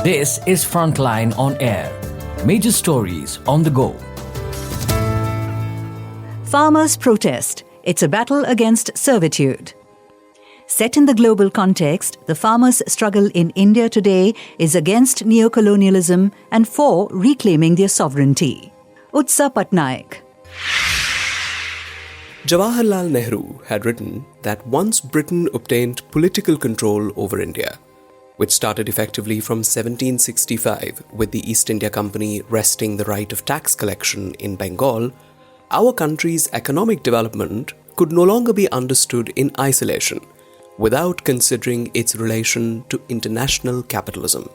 This is Frontline on Air. Major stories on the go. Farmers protest. It's a battle against servitude. Set in the global context, the farmers' struggle in India today is against neocolonialism and for reclaiming their sovereignty. Utsa Patnaik. Jawaharlal Nehru had written that once Britain obtained political control over India, which started effectively from 1765 with the East India Company wresting the right of tax collection in Bengal, our country's economic development could no longer be understood in isolation without considering its relation to international capitalism.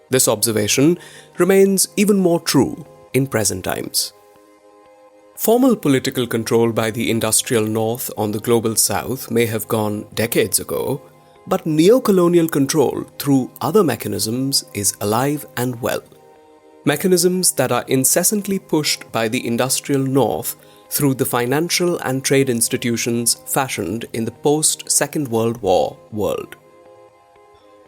This observation remains even more true in present times. Formal political control by the industrial North on the global South may have gone decades ago, but neocolonial control through other mechanisms is alive and well. Mechanisms that are incessantly pushed by the industrial North through the financial and trade institutions fashioned in the post-Second World War world.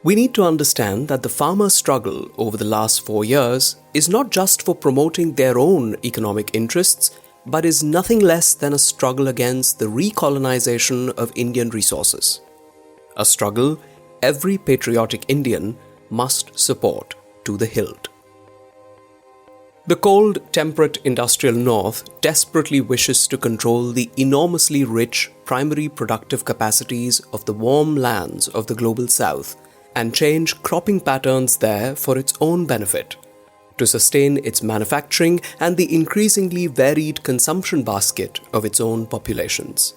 We need to understand that the farmers' struggle over the last 4 years is not just for promoting their own economic interests, but is nothing less than a struggle against the recolonization of Indian resources. A struggle every patriotic Indian must support to the hilt. The cold, temperate industrial North desperately wishes to control the enormously rich primary productive capacities of the warm lands of the global South and change cropping patterns there for its own benefit, to sustain its manufacturing and the increasingly varied consumption basket of its own populations.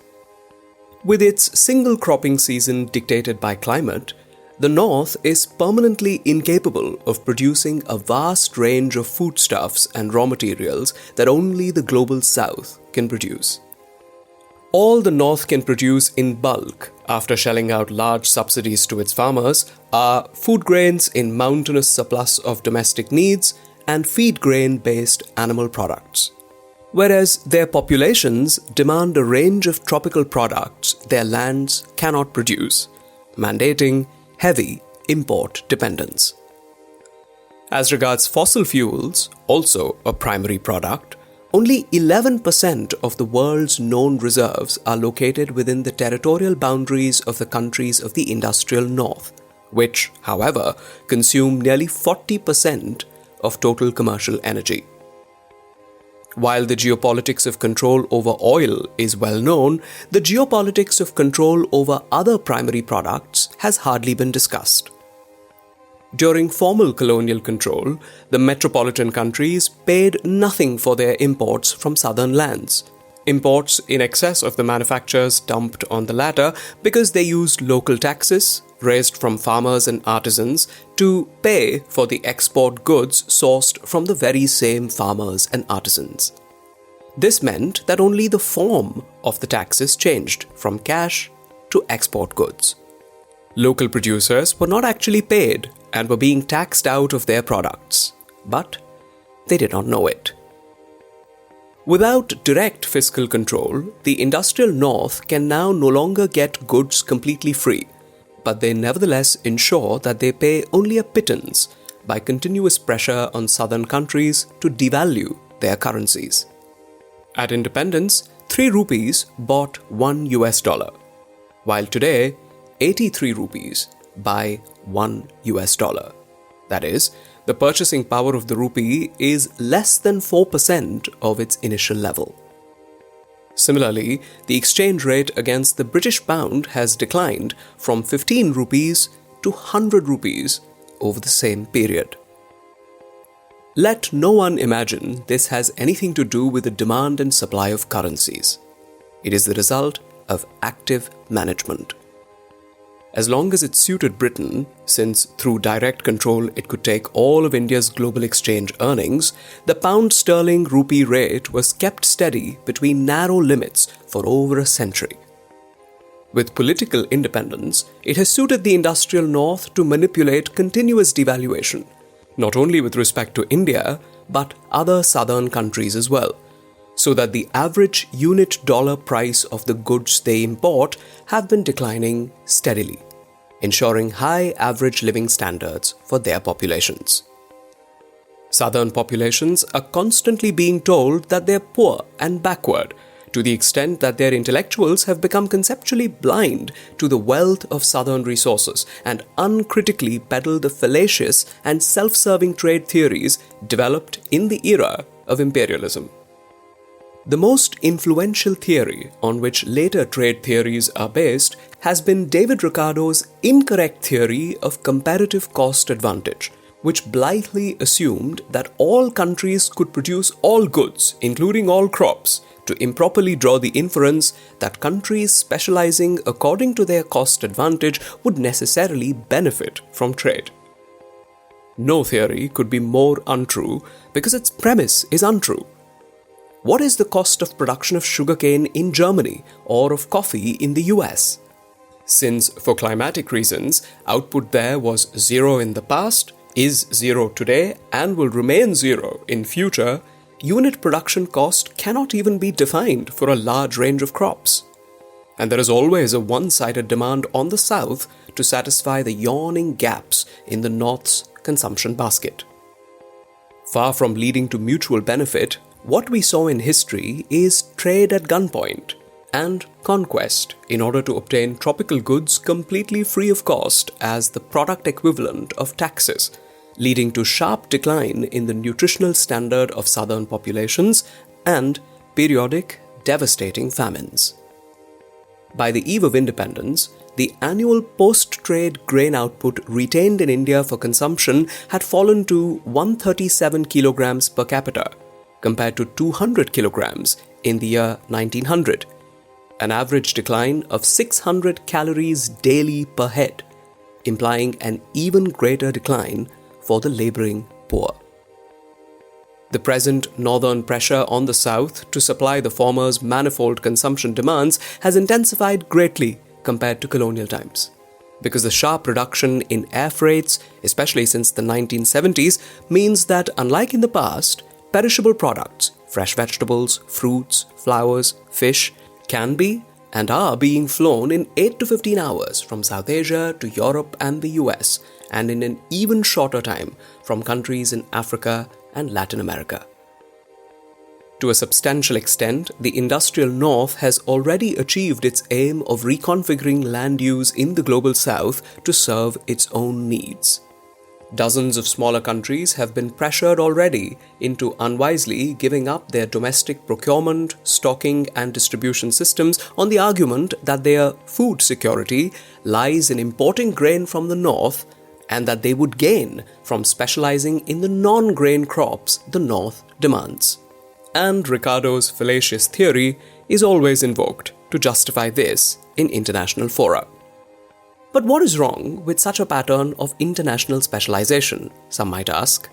With its single cropping season dictated by climate, the North is permanently incapable of producing a vast range of foodstuffs and raw materials that only the global South can produce. All the North can produce in bulk, after shelling out large subsidies to its farmers, are food grains in mountainous surplus of domestic needs and feed grain-based animal products. Whereas their populations demand a range of tropical products their lands cannot produce, mandating heavy import dependence. As regards fossil fuels, also a primary product, only 11% of the world's known reserves are located within the territorial boundaries of the countries of the industrial North, which, however, consume nearly 40% of total commercial energy. While the geopolitics of control over oil is well known, the geopolitics of control over other primary products has hardly been discussed. During formal colonial control, the metropolitan countries paid nothing for their imports from southern lands. Imports in excess of the manufactures dumped on the latter because they used local taxes, raised from farmers and artisans, to pay for the export goods sourced from the very same farmers and artisans. This meant that only the form of the taxes changed from cash to export goods. Local producers were not actually paid and were being taxed out of their products, but they did not know it. Without direct fiscal control, the industrial North can now no longer get goods completely free, but they nevertheless ensure that they pay only a pittance by continuous pressure on southern countries to devalue their currencies. At independence, 3 rupees bought $1, while today, 83 rupees buy $1. That is, the purchasing power of the rupee is less than 4% of its initial level. Similarly, the exchange rate against the British pound has declined from 15 rupees to 100 rupees over the same period. Let no one imagine this has anything to do with the demand and supply of currencies. It is the result of active management. As long as it suited Britain, since through direct control it could take all of India's global exchange earnings, the pound-sterling rupee rate was kept steady between narrow limits for over a century. With political independence, it has suited the industrial North to manipulate continuous devaluation, not only with respect to India, but other southern countries as well, so that the average unit dollar price of the goods they import have been declining steadily. ensuring high average living standards for their populations. Southern populations are constantly being told that they're poor and backward, to the extent that their intellectuals have become conceptually blind to the wealth of southern resources and uncritically peddle the fallacious and self-serving trade theories developed in the era of imperialism. The most influential theory on which later trade theories are based has been David Ricardo's incorrect theory of comparative cost advantage, which blithely assumed that all countries could produce all goods, including all crops, to improperly draw the inference that countries specializing according to their cost advantage would necessarily benefit from trade. No theory could be more untrue because its premise is untrue. What is the cost of production of sugarcane in Germany or of coffee in the US? Since, for climatic reasons, output there was zero in the past, is zero today, and will remain zero in future, unit production cost cannot even be defined for a large range of crops. And there is always a one-sided demand on the South to satisfy the yawning gaps in the North's consumption basket. Far from leading to mutual benefit, what we saw in history is trade at gunpoint and conquest in order to obtain tropical goods completely free of cost as the product equivalent of taxes, leading to sharp decline in the nutritional standard of southern populations and periodic devastating famines. By the eve of independence, the annual post-trade grain output retained in India for consumption had fallen to 137 kilograms per capita, compared to 200 kilograms in the year 1900, an average decline of 600 calories daily per head, implying an even greater decline for the labouring poor. The present northern pressure on the South to supply the former's manifold consumption demands has intensified greatly compared to colonial times, because the sharp reduction in air freights, especially since the 1970s, means that, unlike in the past, perishable products, fresh vegetables, fruits, flowers, fish, can be and are being flown in 8 to 15 hours from South Asia to Europe and the US, and in an even shorter time from countries in Africa and Latin America. To a substantial extent, the industrial North has already achieved its aim of reconfiguring land use in the global South to serve its own needs. Dozens of smaller countries have been pressured already into unwisely giving up their domestic procurement, stocking, and distribution systems on the argument that their food security lies in importing grain from the North and that they would gain from specializing in the non-grain crops the North demands. And Ricardo's fallacious theory is always invoked to justify this in international fora. But what is wrong with such a pattern of international specialization, some might ask?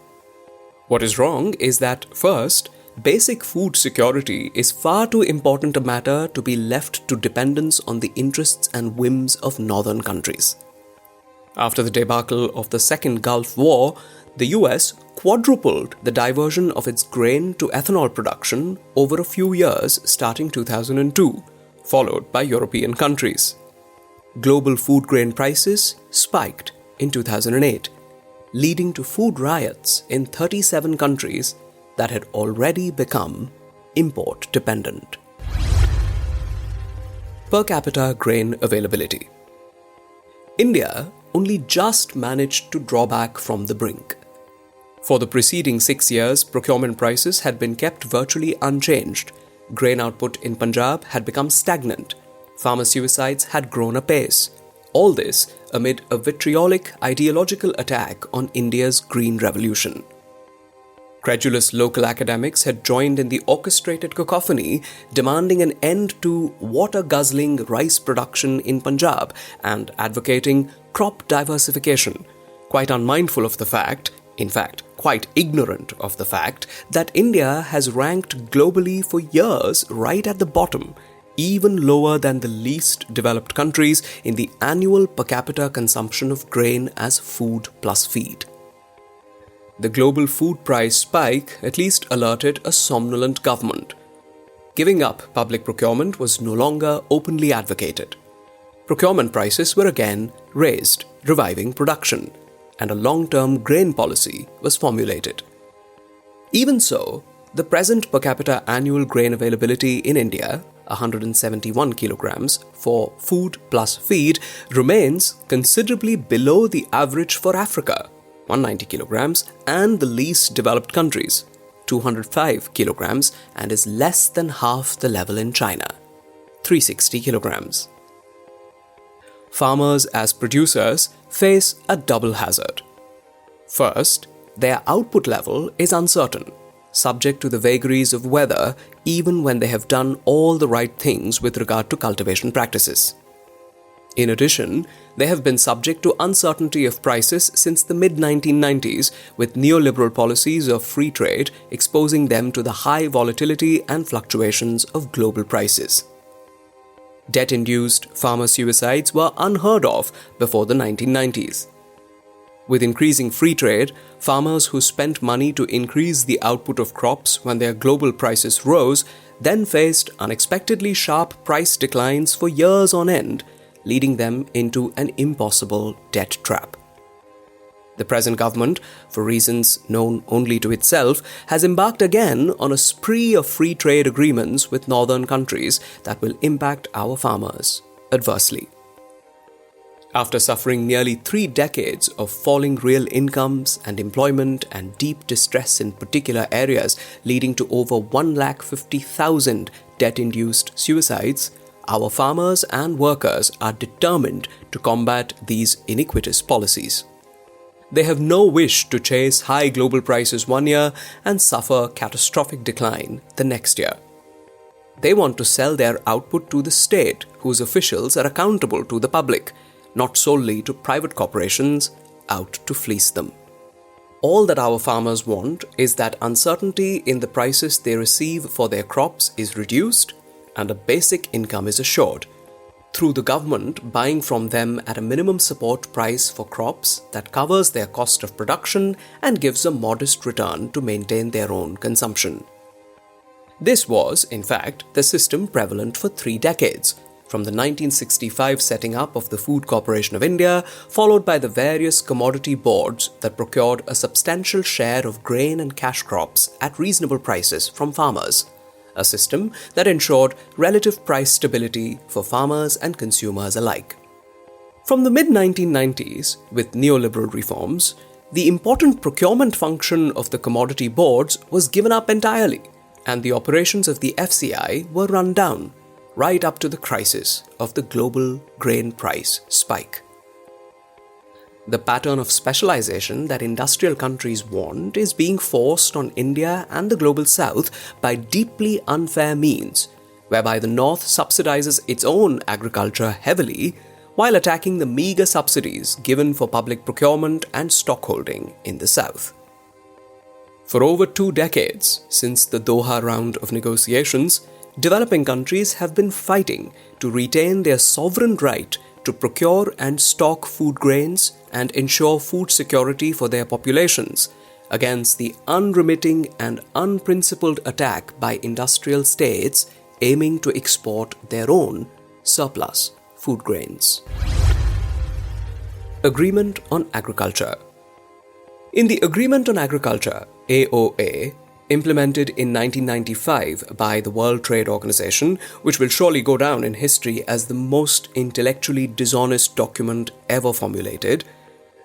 What is wrong is that, first, basic food security is far too important a matter to be left to dependence on the interests and whims of northern countries. After the debacle of the Second Gulf War, the US quadrupled the diversion of its grain to ethanol production over a few years starting 2002, followed by European countries. Global food grain prices spiked in 2008, leading to food riots in 37 countries that had already become import dependent. Per capita grain availability. India only just managed to draw back from the brink. For the preceding 6 years, procurement prices had been kept virtually unchanged. Grain output in Punjab had become stagnant. Farmer suicides had grown apace. All this amid a vitriolic ideological attack on India's Green Revolution. Credulous local academics had joined in the orchestrated cacophony, demanding an end to water-guzzling rice production in Punjab and advocating crop diversification, quite unmindful of the fact, in fact, quite ignorant of the fact, that India has ranked globally for years right at the bottom, even lower than the least developed countries in the annual per capita consumption of grain as food plus feed. The global food price spike at least alerted a somnolent government. Giving up public procurement was no longer openly advocated. procurement prices were again raised, reviving production, and a long-term grain policy was formulated. Even so, the present per capita annual grain availability in India, 171 kilograms for food plus feed, remains considerably below the average for Africa, 190 kilograms, and the least developed countries, 205 kilograms, and is less than half the level in China, 360 kilograms. Farmers as producers face a double hazard. First, their output level is uncertain, subject to the vagaries of weather even when they have done all the right things with regard to cultivation practices. In addition, they have been subject to uncertainty of prices since the mid-1990s, with neoliberal policies of free trade exposing them to the high volatility and fluctuations of global prices. Debt-induced farmer suicides were unheard of before the 1990s. With increasing free trade, farmers who spent money to increase the output of crops when their global prices rose then faced unexpectedly sharp price declines for years on end, leading them into an impossible debt trap. The present government, for reasons known only to itself, has embarked again on a spree of free trade agreements with northern countries that will impact our farmers adversely. After suffering nearly 3 decades of falling real incomes and employment and deep distress in particular areas leading to over 150,000 debt-induced suicides, our farmers and workers are determined to combat these iniquitous policies. They have no wish to chase high global prices one year and suffer catastrophic decline the next year. They want to sell their output to the state, whose officials are accountable to the public, not solely to private corporations out to fleece them. All that our farmers want is that uncertainty in the prices they receive for their crops is reduced and a basic income is assured, through the government buying from them at a minimum support price for crops that covers their cost of production and gives a modest return to maintain their own consumption. This was, in fact, the system prevalent for 3 decades, from the 1965 setting up of the Food Corporation of India, followed by the various commodity boards that procured a substantial share of grain and cash crops at reasonable prices from farmers, a system that ensured relative price stability for farmers and consumers alike. From the mid-1990s, with neoliberal reforms, the important procurement function of the commodity boards was given up entirely, and the operations of the FCI were run down, right up to the crisis of the global grain price spike. The pattern of specialization that industrial countries want is being forced on India and the global south by deeply unfair means, whereby the north subsidizes its own agriculture heavily while attacking the meager subsidies given for public procurement and stockholding in the south. For over 2 decades since the Doha round of negotiations, developing countries have been fighting to retain their sovereign right to procure and stock food grains and ensure food security for their populations against the unremitting and unprincipled attack by industrial states aiming to export their own surplus food grains. Agreement on Agriculture. In the Agreement on Agriculture, AOA, implemented in 1995 by the World Trade Organization, which will surely go down in history as the most intellectually dishonest document ever formulated,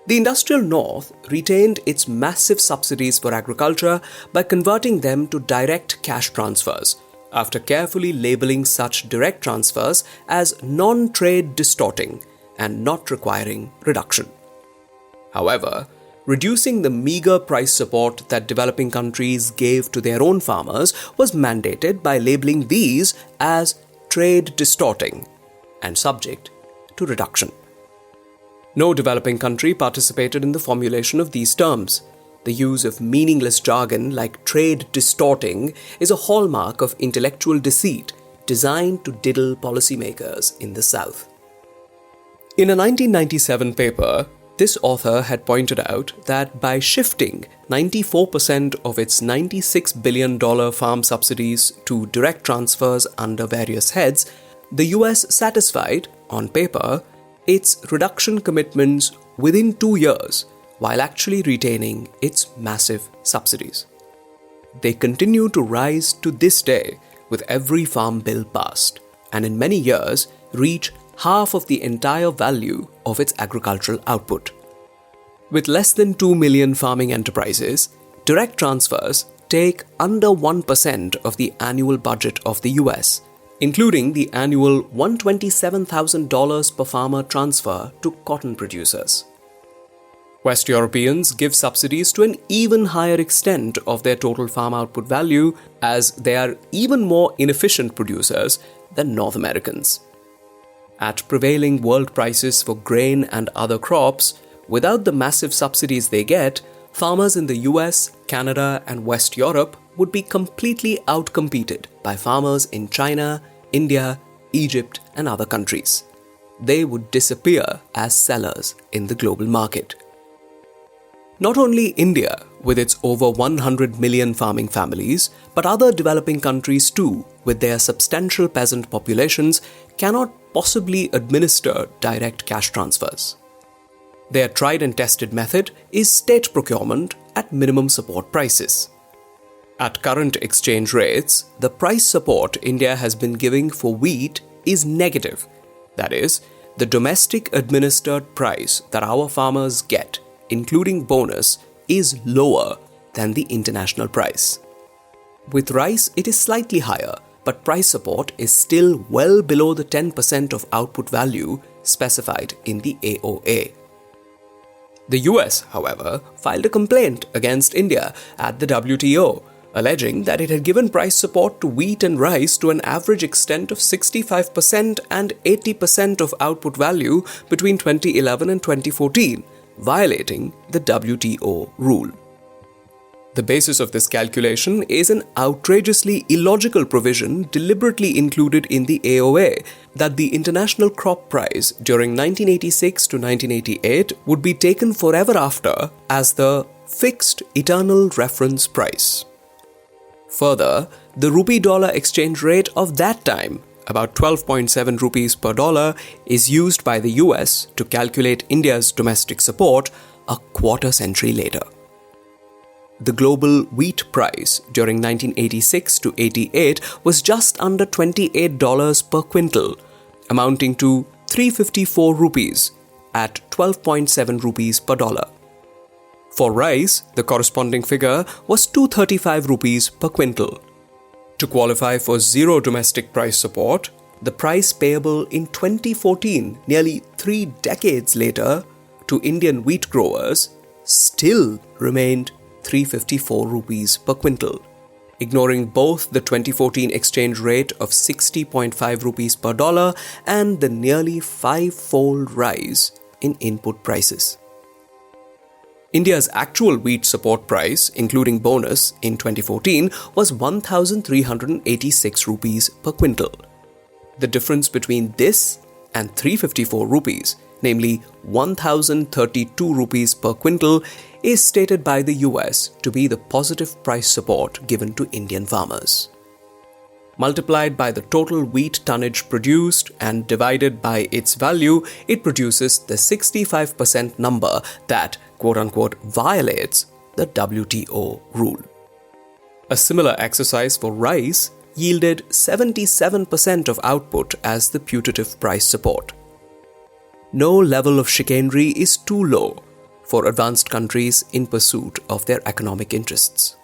the industrial north retained its massive subsidies for agriculture by converting them to direct cash transfers, after carefully labeling such direct transfers as non-trade distorting and not requiring reduction. However, reducing the meager price support that developing countries gave to their own farmers was mandated by labeling these as trade distorting and subject to reduction. No developing country participated in the formulation of these terms. The use of meaningless jargon like trade distorting is a hallmark of intellectual deceit designed to diddle policymakers in the South. In a 1997 paper, this author had pointed out that by shifting 94% of its $96 billion farm subsidies to direct transfers under various heads, the US satisfied on paper, its reduction commitments within 2 years while actually retaining its massive subsidies. They continue to rise to this day with every farm bill passed, and in many years reach half of the entire value of its agricultural output. With less than 2 million farming enterprises, direct transfers take under 1% of the annual budget of the US, including the annual $127,000 per farmer transfer to cotton producers. West Europeans give subsidies to an even higher extent of their total farm output value, as they are even more inefficient producers than North Americans. At prevailing world prices for grain and other crops, without the massive subsidies they get, farmers in the US, Canada, and West Europe would be completely outcompeted by farmers in China, India, Egypt, and other countries. They would disappear as sellers in the global market. Not only India, with its over 100 million farming families, but other developing countries too, with their substantial peasant populations, cannot possibly administer direct cash transfers. Their tried and tested method is state procurement at minimum support prices. At current exchange rates, the price support India has been giving for wheat is negative. That is, the domestic administered price that our farmers get, including bonus, is lower than the international price. With rice, it is slightly higher, but price support is still well below the 10% of output value specified in the AOA. The US, however, filed a complaint against India at the WTO, alleging that it had given price support to wheat and rice to an average extent of 65% and 80% of output value between 2011 and 2014, violating the WTO rule. The basis of this calculation is an outrageously illogical provision deliberately included in the AOA that the international crop price during 1986 to 1988 would be taken forever after as the fixed eternal reference price. Further, the rupee-dollar exchange rate of that time, about 12.7 rupees per dollar, is used by the US to calculate India's domestic support a quarter century later. The global wheat price during 1986 to 88 was just under $28 per quintal, amounting to 354 rupees at 12.7 rupees per dollar. For rice, the corresponding figure was 235 rupees per quintal. To qualify for zero domestic price support, the price payable in 2014, nearly 3 decades later, to Indian wheat growers still remained 354 rupees per quintal, ignoring both the 2014 exchange rate of 60.5 rupees per dollar and the nearly 5-fold rise in input prices. India's actual wheat support price, including bonus, in 2014 was 1,386 rupees per quintal. The difference between this and 354 rupees, namely 1,032 rupees per quintal, is stated by the US to be the positive price support given to Indian farmers. Multiplied by the total wheat tonnage produced and divided by its value, it produces the 65% number that, quote-unquote, violates the WTO rule. A similar exercise for rice yielded 77% of output as the putative price support. No level of chicanery is too low for advanced countries in pursuit of their economic interests.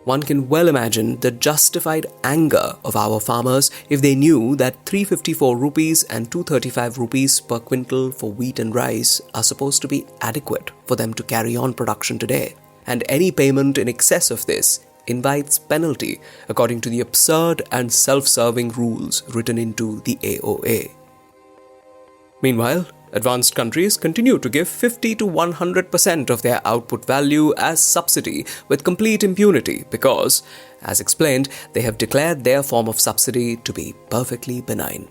One can well imagine the justified anger of our farmers if they knew that 354 rupees and 235 rupees per quintal for wheat and rice are supposed to be adequate for them to carry on production today, and any payment in excess of this invites penalty according to the absurd and self-serving rules written into the AOA. Meanwhile, advanced countries continue to give 50 to 100% of their output value as subsidy with complete impunity because, as explained, they have declared their form of subsidy to be perfectly benign.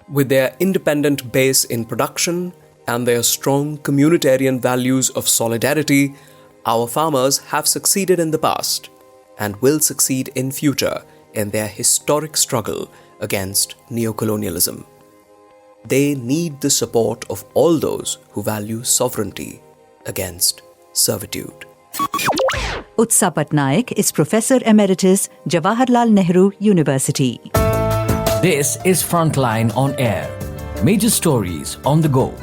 With their independent base in production and their strong communitarian values of solidarity, our farmers have succeeded in the past and will succeed in future in their historic struggle against neocolonialism. they need the support of all those who value sovereignty against servitude. Utsa Patnaik is Professor Emeritus, Jawaharlal Nehru University. This is Frontline on Air. Major stories on the go.